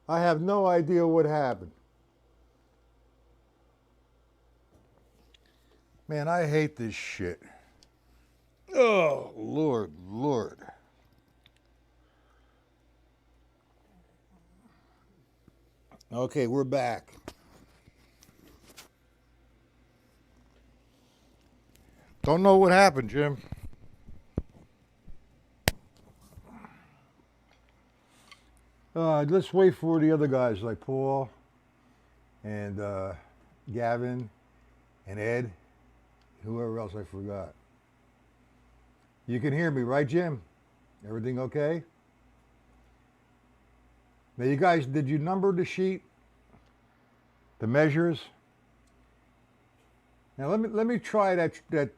I have no idea what happened. Man, I hate this shit. Oh, Lord, Lord. Okay, we're back. Don't know what happened, Jim. Let's wait for the other guys like Paul and Gavin and Ed, whoever else I forgot. You can hear me, right, Jim? Everything okay? Now, you guys, did you number the sheet, the measures? Now, let me try that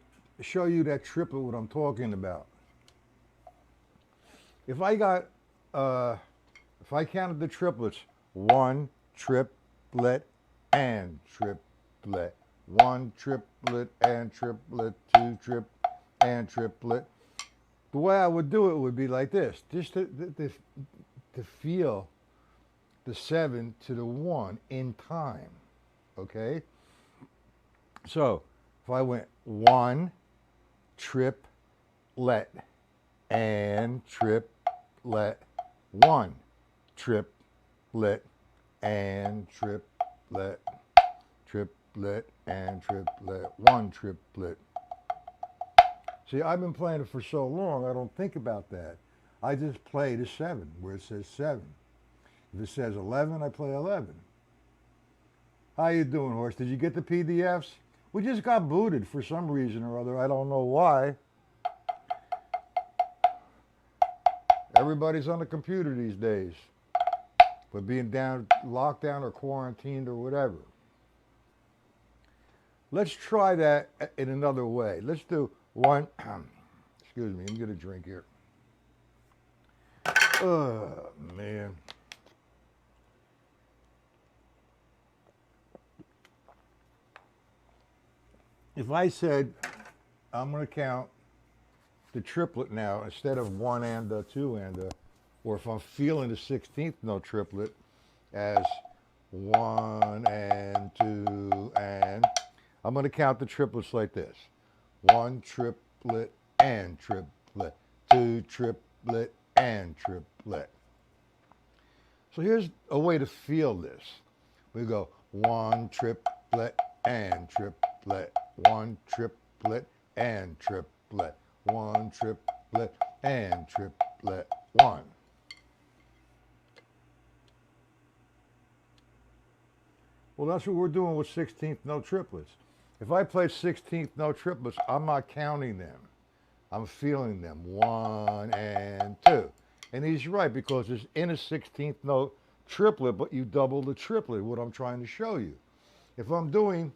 show you that triplet what I'm talking about. If I got uh, if I counted the triplets, one triplet and triplet, one triplet and triplet, two trip and triplet. The way I would do it would be like this, just to feel the 7 to the 1 in time. Okay? So if I went 1 triplet and triplet, 1 triplet and triplet, triplet and triplet, 1 triplet. See, I've been playing it for so long, I don't think about that. I just play the 7 where it says 7. If it says 11, I play 11. How you doing, Horse? Did you get the PDFs? We just got booted for some reason or other. I don't know why. Everybody's on the computer these days. But being down, locked down or quarantined or whatever. Let's try that in another way. Let's do one. Excuse me, let me get a drink here. Oh, man. If I said I'm going to count the triplet now instead of 1 and 2 and or if I'm feeling the 16th note triplet as 1 and 2 and I'm going to count the triplets like this: 1 triplet and triplet, 2 triplet and triplet. So here's a way to feel this. We go 1 triplet and triplet, 1 triplet and triplet, 1 triplet and triplet, 1. Well, that's what we're doing with 16th note triplets. If I play 16th note triplets, I'm not counting them. I'm feeling them. 1 and 2. And he's right because it's in a 16th note triplet, but you double the triplet, what I'm trying to show you. If I'm doing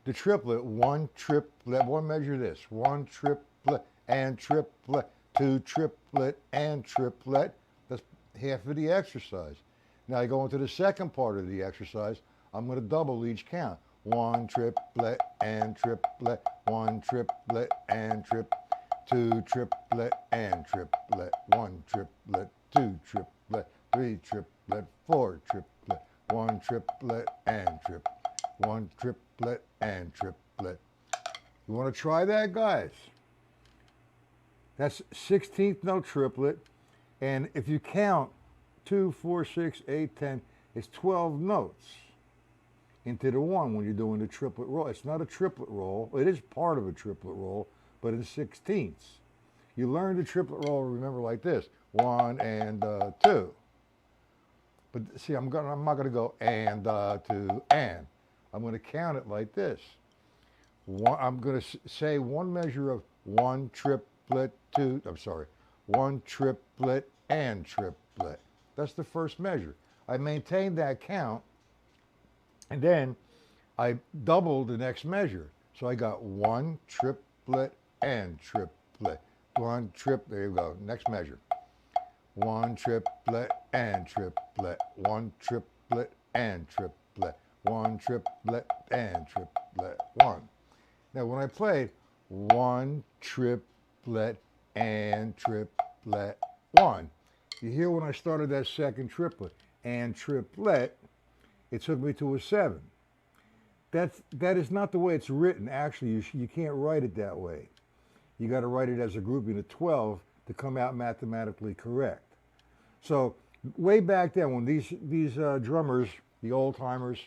the triplet, 1 triplet, one measure this, 1 triplet and triplet, 2 triplet and triplet, that's half of the exercise. Now I go into the second part of the exercise, I'm going to double each count. 1 triplet and triplet, 1 triplet and triplet, 2 triplet and triplet, 1 triplet, 2 triplet, 3 triplet, 4 triplet, 1 triplet and triplet, 1 triplet and triplet. You want to try that, guys? That's 16th note triplet, and if you count 2, 4, 6, 8, 10, it's 12 notes into the 1 when you're doing the triplet roll. It's not a triplet roll. It is part of a triplet roll, but it's 16ths. You learn the triplet roll, remember, like this: 1 and 2. But see, I'm not going to go and 2 and. I'm going to count it like this. I'm going to say one measure of 1 triplet, 2. I'm sorry, 1 triplet and triplet. That's the first measure. I maintain that count, and then I double the next measure. So I got 1 triplet and triplet. 1 trip, there you go, next measure. 1 triplet and triplet. 1 triplet and triplet. 1 triplet and triplet. 1. Now when I play 1 triplet and triplet 1, You hear when I started that second triplet and triplet, it took me to a 7. That is not the way it's written. Actually, you can't write it that way. You got to write it as a grouping of 12 to come out mathematically correct. So way back then, when these drummers, the old timers,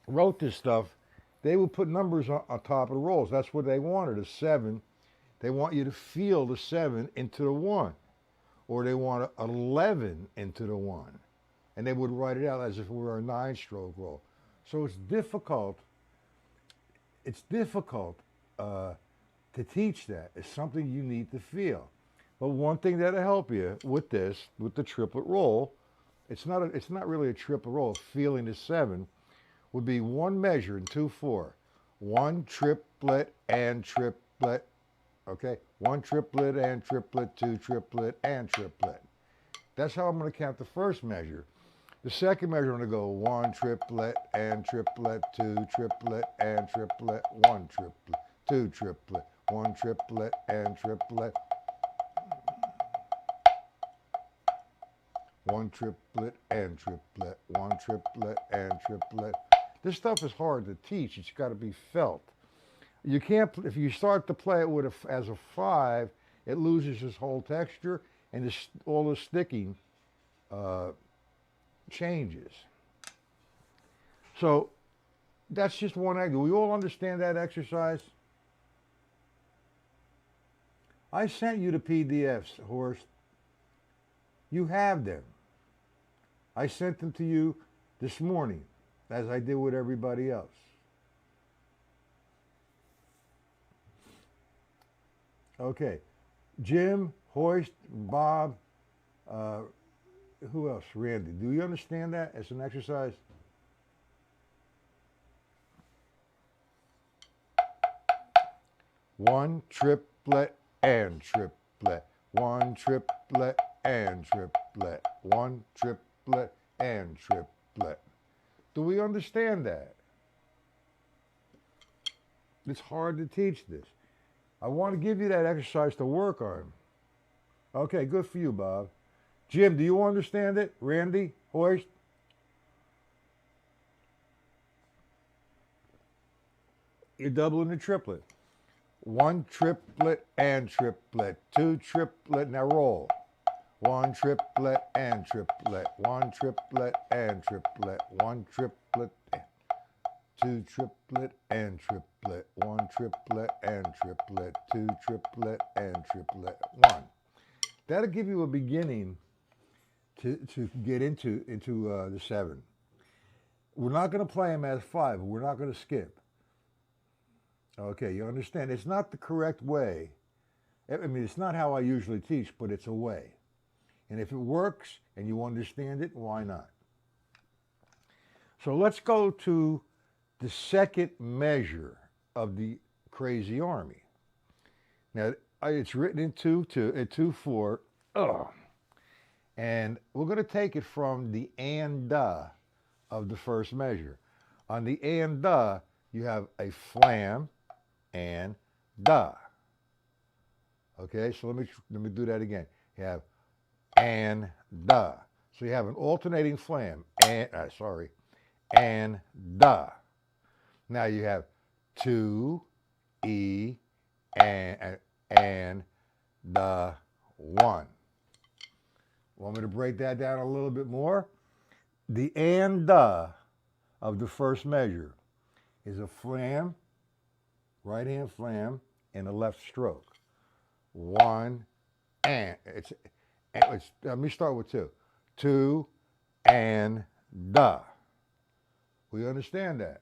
wrote this stuff, they would put numbers on top of the rolls. That's what they wanted, a 7. They want you to feel the 7 into the 1, or they want 11 into the 1, and they would write it out as if it were a 9-stroke roll. So it's difficult. It's difficult to teach that. It's something you need to feel. But one thing that'll help you with this, with the triplet roll, it's not really a triplet roll. Feeling the 7 would be one measure in 2/4, 1 triplet and triplet. Okay, 1 triplet and triplet, 2 triplet and triplet. That's how I'm going to count the first measure. The second measure, I'm going to go 1 triplet and triplet, 2 triplet and triplet, 1 triplet, 2 triplet, 1 triplet and triplet, 1 triplet and triplet, 1 triplet and triplet. This stuff is hard to teach. It's got to be felt. You can't, if you start to play it with as a 5, it loses its whole texture, and all the sticking changes. So that's just one egg. Do we all understand that exercise? I sent you the PDFs, Horst. You have them. I sent them to you this morning, as I did with everybody else. Okay, Jim, Hoist, Bob, who else? Randy. Do you understand that as an exercise? One triplet and triplet. 1 triplet and triplet. 1 triplet and triplet. Do we understand that? It's hard to teach this. I want to give you that exercise to work on. Okay, good for you, Bob. Jim, do you understand it? Randy, Hoist? You're doubling the triplet. 1 triplet and triplet. 2 triplet, now roll. 1 triplet and triplet. 1 triplet and triplet. 1 triplet. 2 triplet and triplet, 1 triplet and triplet, 2 triplet and triplet, 1. That'll give you a beginning to get into the 7. We're not going to play them as 5. We're not going to skip. Okay, you understand? It's not the correct way. I mean, it's not how I usually teach, but it's a way. And if it works and you understand it, why not? So let's go to the second measure of the Crazy Army. Now, it's written in 2/4, and we're going to take it from the and of the first measure. On the and you have a flam and da. Okay, so let me do that again. You have and da. So you have an alternating flam and da. Now you have 2 E and the 1. Want me to break that down a little bit more? The and of the first measure is a flam, right hand flam, and a left stroke. 1 and let me start with 2. 2 and the. We understand that?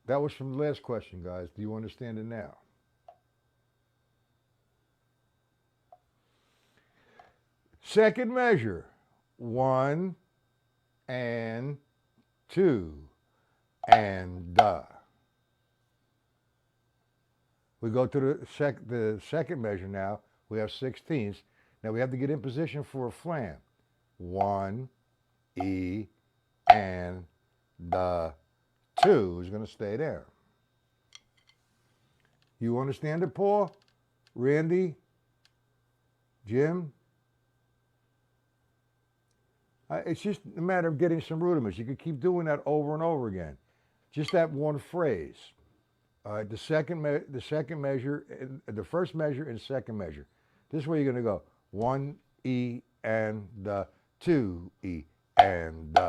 That was from the last question, guys. Do you understand it now? Second measure, 1 and 2 and da. We go to the second measure now. We have 16ths. Now we have to get in position for a flam. 1 E and the 2 is going to stay there. You understand it, Paul? Randy? Jim, it's just a matter of getting some rudiments. You can keep doing that over and over again. Just that one phrase. All right, the second measure, the first measure and second measure. This way you're going to go 1E and 2E and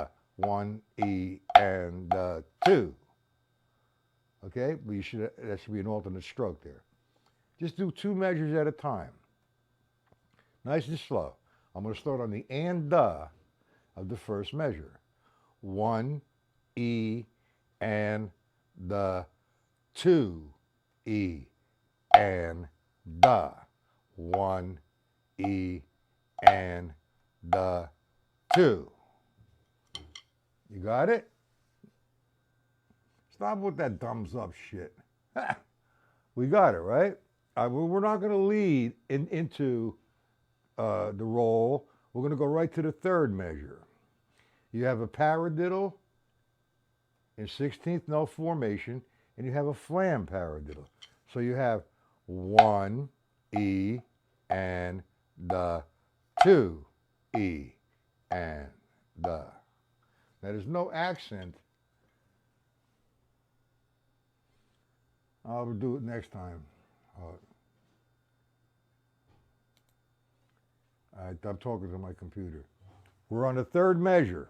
1E and 2. Okay, but that should be an alternate stroke there. Just do 2 measures at a time. Nice and slow. I'm going to start on the and of the first measure. 1E and 2E and 1E and 2. You got it? Stop with that thumbs up shit. We got it, right? We're not going to lead into the roll. We're going to go right to the third measure. You have a paradiddle in 16th note formation, and you have a flam paradiddle. So you have 1E and 2E and Now there's no accent. I'll do it next time. I'm talking to my computer. We're on the third measure.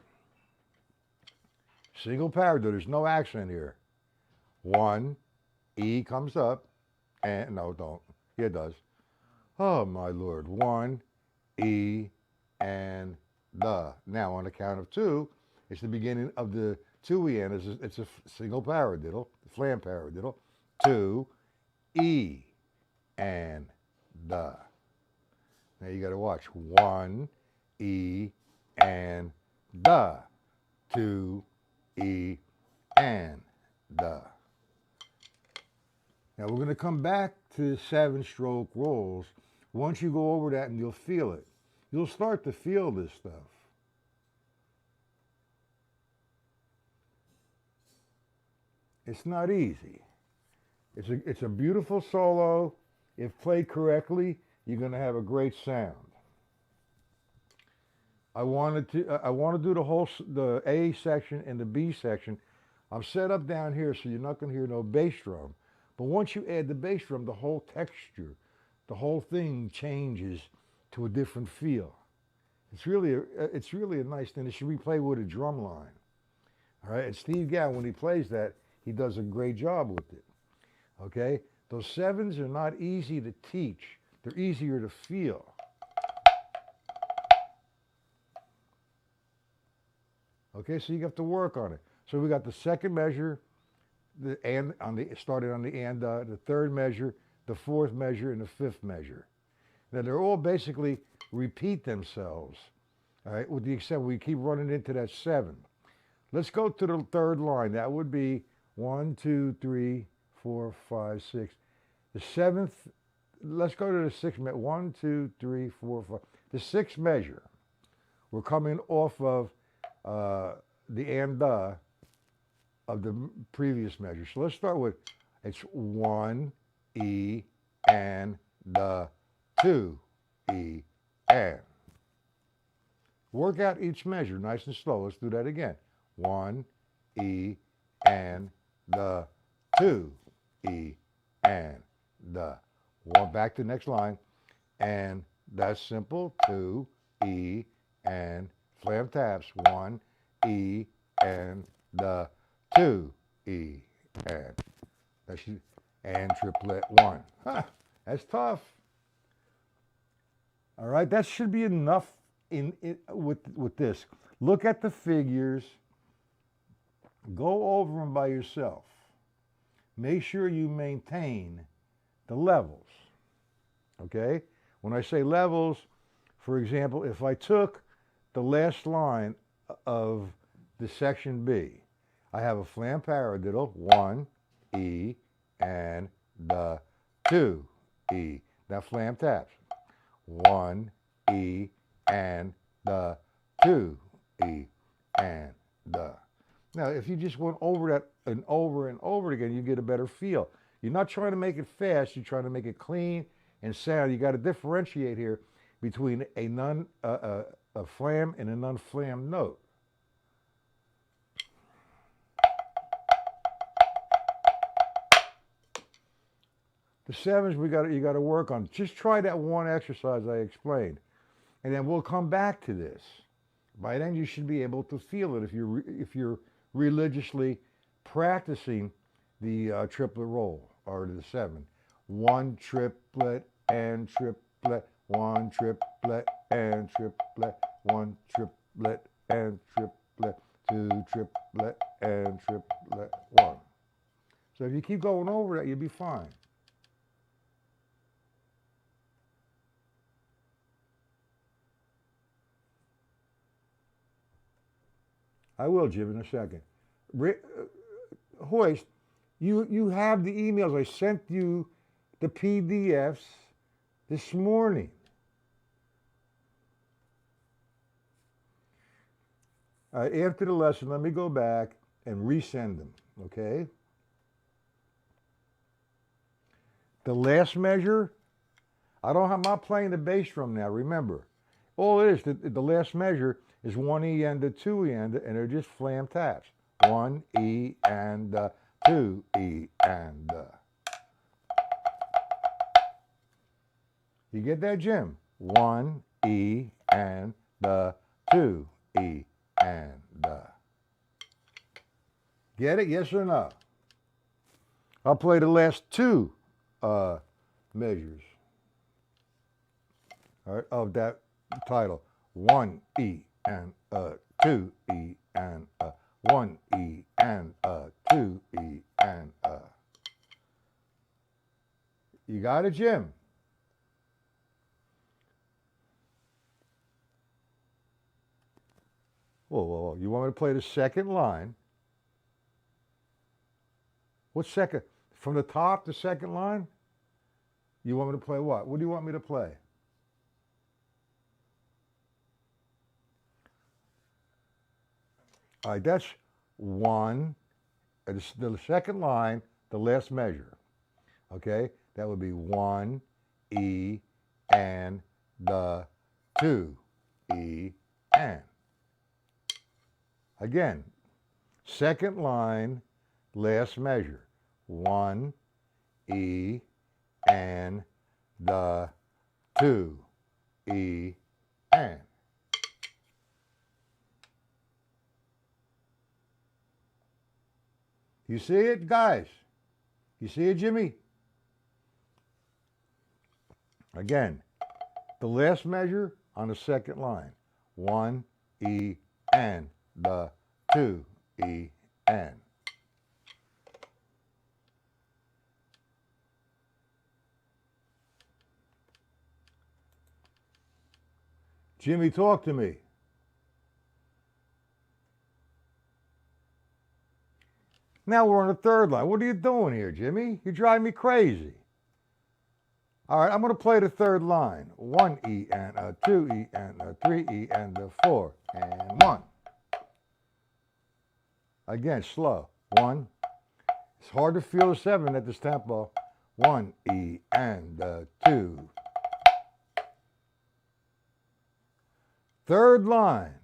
Single paradiddle. There's no accent here. 1, E comes up, and no, don't. Yeah, it does. Oh my Lord. 1, E, and the. Now on the count of 2, it's the beginning of the 2E, and it's a single paradiddle, flam paradiddle. 2, E, and the. Now you got to watch. 1, E, and the. 2, E, and the. Now we're going to come back to the 7-stroke rolls. Once you go over that and you'll feel it. You'll start to feel this stuff. It's not easy. It's a beautiful solo. If played correctly, you're going to have a great sound. I want to do the A section and the B section. I'm set up down here so you're not going to hear no bass drum. But once you add the bass drum, the whole texture, the whole thing changes to a different feel. It's really a nice thing. It should be played with a drum line. All right, and Steve Gow, when he plays that, he does a great job with it. Okay, those 7s are not easy to teach. They're easier to feel. Okay, so you have to work on it. So we got the second measure, started on the and, the third measure, the fourth measure, and the fifth measure. Now they're all basically repeat themselves. All right, with the exception we keep running into that 7. Let's go to the third line. That would be 1, 2, 3, 4, 5, 6. The 7th. Let's go to the 6th measure. 1, 2, 3, 4, 5. The 6th measure. We're coming off of the and of the previous measure. So let's start with, it's 1, E, and 2, E, and. Work out each measure nice and slow. Let's do that again. 1, E, and 2, E, and One back to the next line. And that's simple. 2, E, and flam taps. 1, E, and 2, E, and triplet 1. Huh, that's tough. All right, that should be enough with this. Look at the figures. Go over them by yourself. Make sure you maintain the levels. Okay? When I say levels, for example, if I took the last line of the section B, I have a flam paradiddle, 1, E, and 2, E. Now flam taps. 1, E, and 2, E, and Now, if you just went over that and over again, you get a better feel. You're not trying to make it fast. You're trying to make it clean and sound. You got to differentiate here. between a flam and a non-flam note. The sevens you got to work on. Just try that one exercise I explained, and then we'll come back to this. By then, you should be able to feel it if you're religiously practicing the triplet roll or the seven. One triplet and triplet, one triplet and triplet, one triplet and triplet, two triplet and triplet, one. So if you keep going over that, you'll be fine. I will, Jim, in a second. Hoist, you have the emails. I sent you the PDFs this morning. After the lesson, let me go back and resend them, okay? The last measure, I'm not playing the bass drum now, remember. All it is, the last measure is 1 E and a 2 E and they're just flam taps. 1 E and 2 E and. You get that, Jim? 1 E and 2 E and. Get it? Yes or no? I'll play the last two measures, all right, of that title. 1 E and 2 E and 1 E and 2 E and. You got it, Jim? Whoa. You want me to play the second line? What second? From the top, the second line? You want me to play what? What do you want me to play? All right, that's 1, the second line, the last measure. Okay, that would be 1 E and 2 E and. Again, second line, last measure. 1 E and 2 E and. You see it, guys? You see it, Jimmy? Again, the last measure on the second line. 1 E and 2 E and. Jimmy, talk to me. Now we're on the third line. What are you doing here, Jimmy? You drive me crazy. All right, I'm going to play the third line. 1 E and 2 E and 3 E and 4 and 1. Again, slow. 1. It's hard to feel the 7 at this tempo. 1 E and 2. Third line.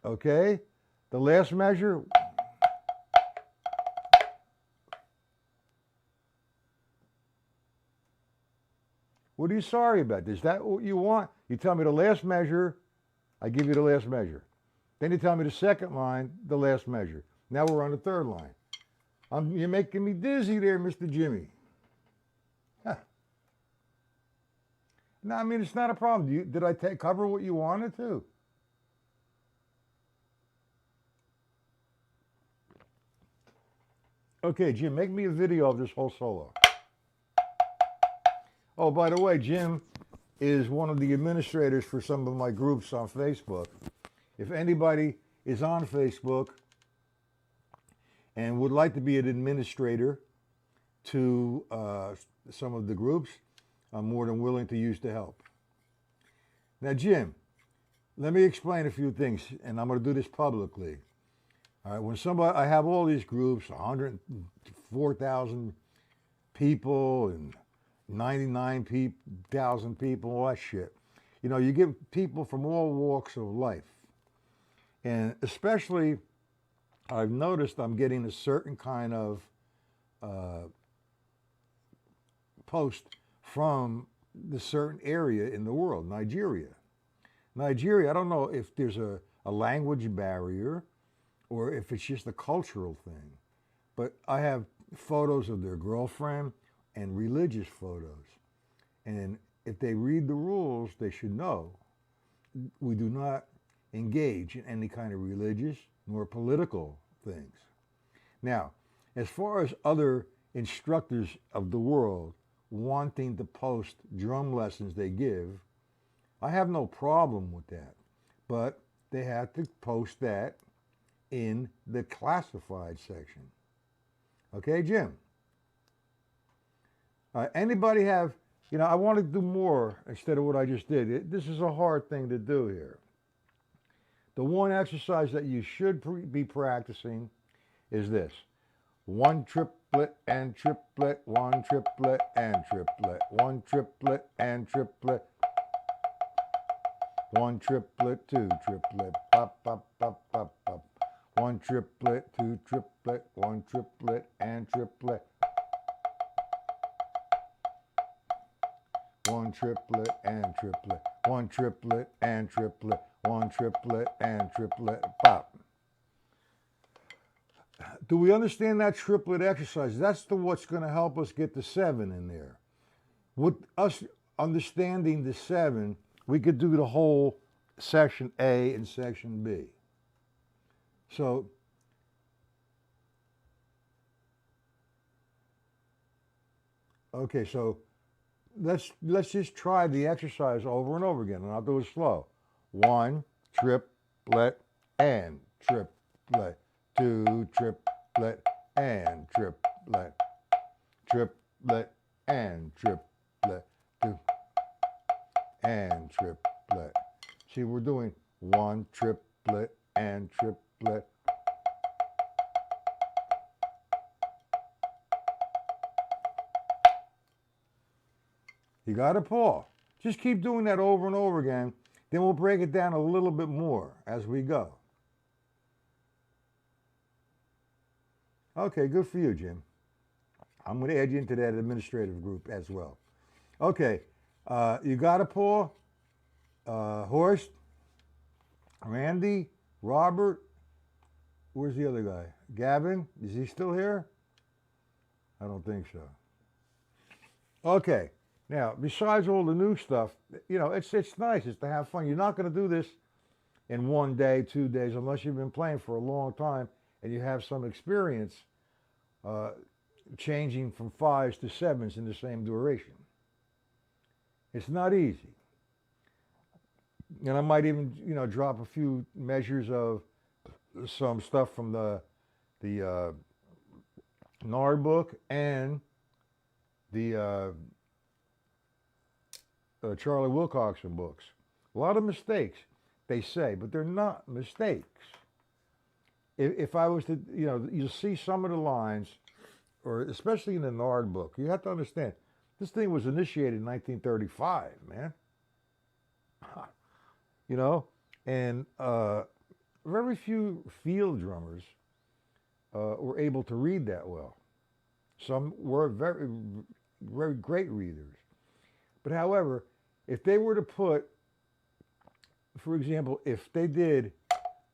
Okay? The last measure. What are you sorry about? Is that what you want? You tell me the last measure, I give you the last measure. Then you tell me the second line, the last measure. Now we're on the third line. You're making me dizzy there, Mr. Jimmy. Huh. No, I mean, it's not a problem. Did I cover what you wanted to? Okay, Jim, make me a video of this whole solo. Oh, by the way, Jim is one of the administrators for some of my groups on Facebook. If anybody is on Facebook and would like to be an administrator to some of the groups, I'm more than willing to use the help. Now, Jim, let me explain a few things, and I'm going to do this publicly. All right, I have all these groups, 104,000 people and 99,000 people, all that shit. You know, you get people from all walks of life. And especially, I've noticed I'm getting a certain kind of uh, post from the certain area in the world, Nigeria. Nigeria, I don't know if there's a language barrier or if it's just a cultural thing, but I have photos of their girlfriend and religious photos. And if they read the rules, they should know we do not engage in any kind of religious nor political things. Now, as far as other instructors of the world wanting to post drum lessons they give, I have no problem with that. But they have to post that in the classified section. Okay, Jim? Anybody have, you know, I want to do more instead of what I just did. This is a hard thing to do here. The one exercise that you should be practicing is this. One triplet and triplet, one triplet and triplet, one triplet and triplet, one triplet, two triplet, pop, pop, pop, pop, pop. One triplet, two triplet, one triplet and triplet. One triplet and triplet, one triplet and triplet, one triplet and triplet, pop. Do we understand that triplet exercise? That's what's going to help us get the 7 in there. With us understanding the 7, we could do the whole section A and section B. So, okay, so let's just try the exercise over and over again, and I'll do it slow. One triplet and triplet, two triplet and triplet, triplet and triplet, two and triplet. See, we're doing one triplet and triplet. You got it, Paul? Just keep doing that over and over again. Then we'll break it down a little bit more as we go. Okay, good for you, Jim. I'm going to add you into that administrative group as well. Okay, you got it, Paul? Horst? Randy? Robert? Where's the other guy? Gavin? Is he still here? I don't think so. Okay. Now, besides all the new stuff, you know, it's nice. It's to have fun. You're not going to do this in 1 day, 2 days, unless you've been playing for a long time and you have some experience changing from 5s to 7s in the same duration. It's not easy. And I might even, you know, drop a few measures of some stuff from the NARD book and the Charlie Wilcoxon books. A lot of mistakes, they say, but they're not mistakes. If I was to, you know, you'll see some of the lines, or especially in the Nard book, you have to understand, this thing was initiated in 1935, man. You know, and very few field drummers were able to read that well. Some were very, very great readers. But however, if they were to put, for example, if they did,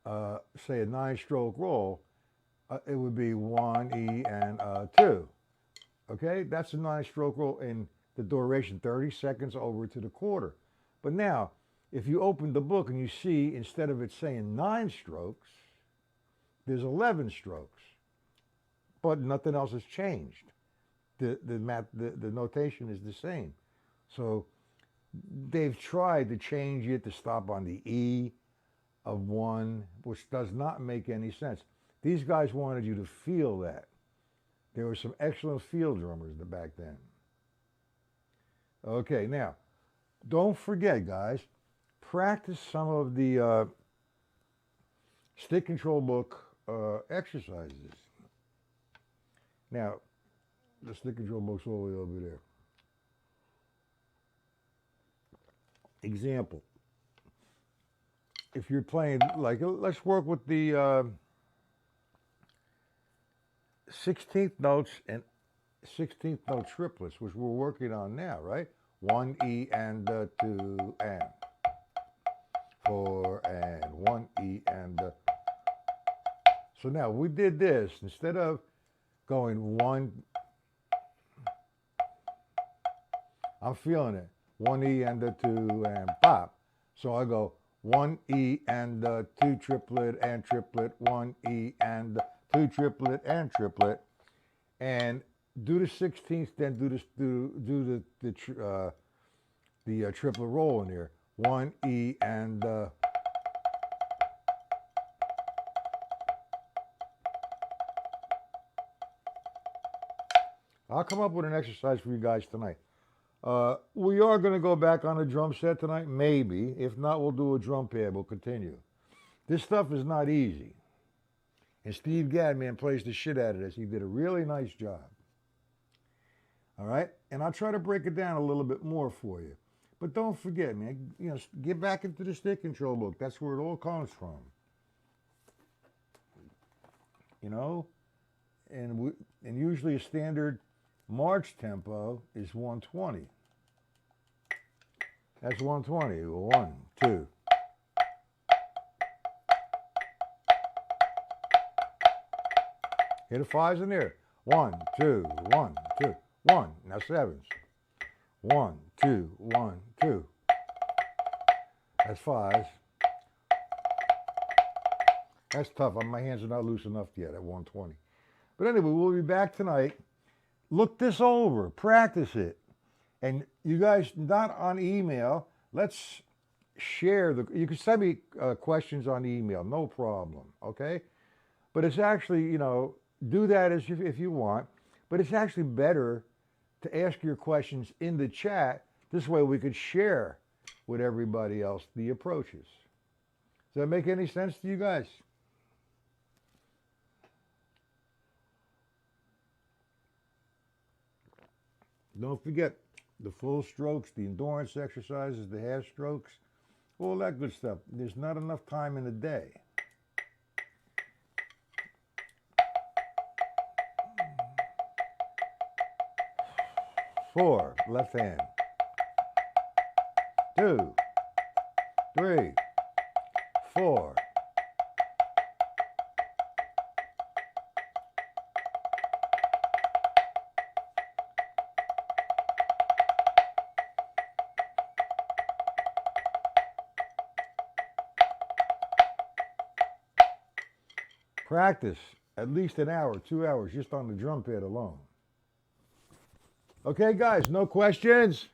say, a 9-stroke roll, it would be 1 E and 2. Okay, that's a 9-stroke roll in the duration, 30 seconds over to the quarter. But now, if you open the book and you see, instead of it saying 9 strokes, there's 11 strokes, but nothing else has changed. The notation is the same. So they've tried to change it to stop on the E of 1, which does not make any sense. These guys wanted you to feel that. There were some excellent field drummers back then. Okay, now, don't forget, guys, practice some of the stick control book exercises. Now, the stick control book's all the way over there. Example. If you're playing, like, let's work with the 16th notes and 16th note triplets, which we're working on now, right? 1 E and 2 and 4 and 1 E and so now we did this instead of going one. I'm feeling it. 1 E and 2 and pop. So I go 1 E and 2 triplet and triplet, 1 E and 2 triplet and triplet, and do the 16th, then do this, do the triplet roll in there. 1 E and I'll come up with an exercise for you guys tonight. We are going to go back on a drum set tonight, maybe. If not, we'll do a drum pad. We'll continue. This stuff is not easy. And Steve Gadman plays the shit out of this. He did a really nice job. All right? And I'll try to break it down a little bit more for you. But don't forget, man, get back into the stick control book. That's where it all comes from. And usually a standard march tempo is 120. That's 120. 1, 2. Hit a fives in there. 1, 2, 1, 2, 1. Now sevens. 1, 2, 1, 2. That's fives. That's tough. My hands are not loose enough yet at 120. But anyway, we'll be back tonight. Look this over. Practice it. And you guys, not on email, let's share you can send me questions on email, no problem, okay? But it's actually, do that if you want, but it's actually better to ask your questions in the chat. This way we could share with everybody else the approaches. Does that make any sense to you guys? Don't forget the full strokes, the endurance exercises, the half strokes, all that good stuff. There's not enough time in the day. Four, left hand. 2, 3, 4. Practice at least an hour, 2 hours, just on the drum pad alone. Okay, guys, no questions?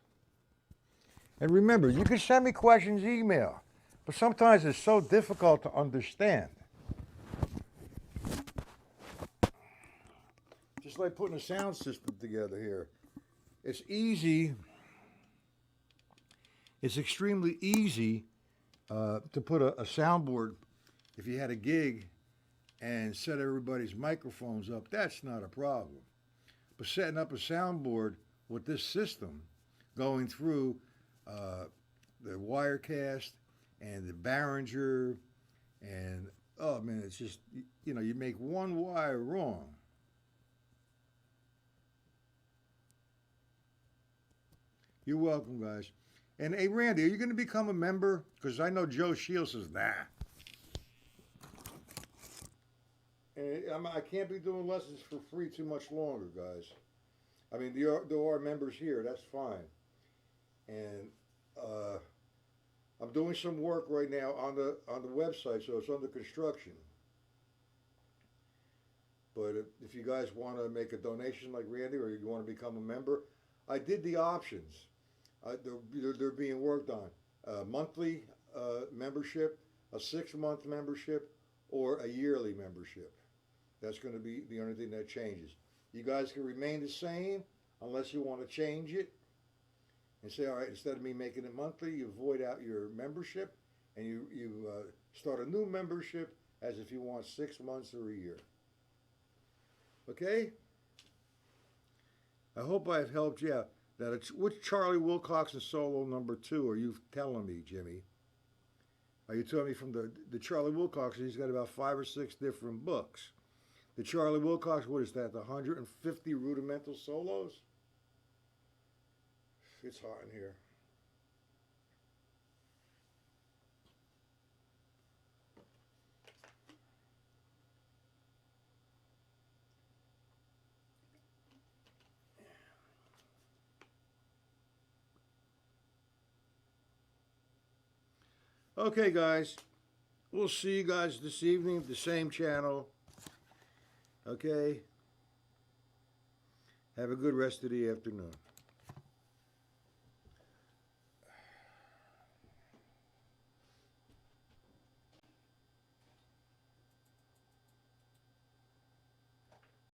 And remember, you can send me questions email, but sometimes it's so difficult to understand. Just like putting a sound system together here. It's easy, it's extremely easy to put a soundboard if you had a gig and set everybody's microphones up. That's not a problem. But setting up a soundboard with this system, going through the Wirecast and the Behringer, and oh man, it's just, you make one wire wrong. You're welcome, guys. And hey, Randy, are you going to become a member? Because I know Joe Shields says, nah. And I can't be doing lessons for free too much longer, guys. I mean, there are members here. That's fine. And I'm doing some work right now on the website, so it's under construction. But if you guys want to make a donation like Randy, or you want to become a member, I did the options. They're being worked on. A monthly membership, a 6-month membership, or a yearly membership. That's going to be the only thing that changes. You guys can remain the same unless you want to change it and say, all right, instead of me making it monthly, you void out your membership and you start a new membership as if you want 6 months or a year. Okay? I hope I've helped you out. Now, which Charlie Wilcox solo number 2 are you telling me, Jimmy? Are you telling me from the Charlie Wilcox? He's got about 5 or 6 different books. The Charlie Wilcox, what is that? The 150 rudimental solos? It's hot in here. Okay, guys. We'll see you guys this evening at the same channel. Okay? Have a good rest of the afternoon.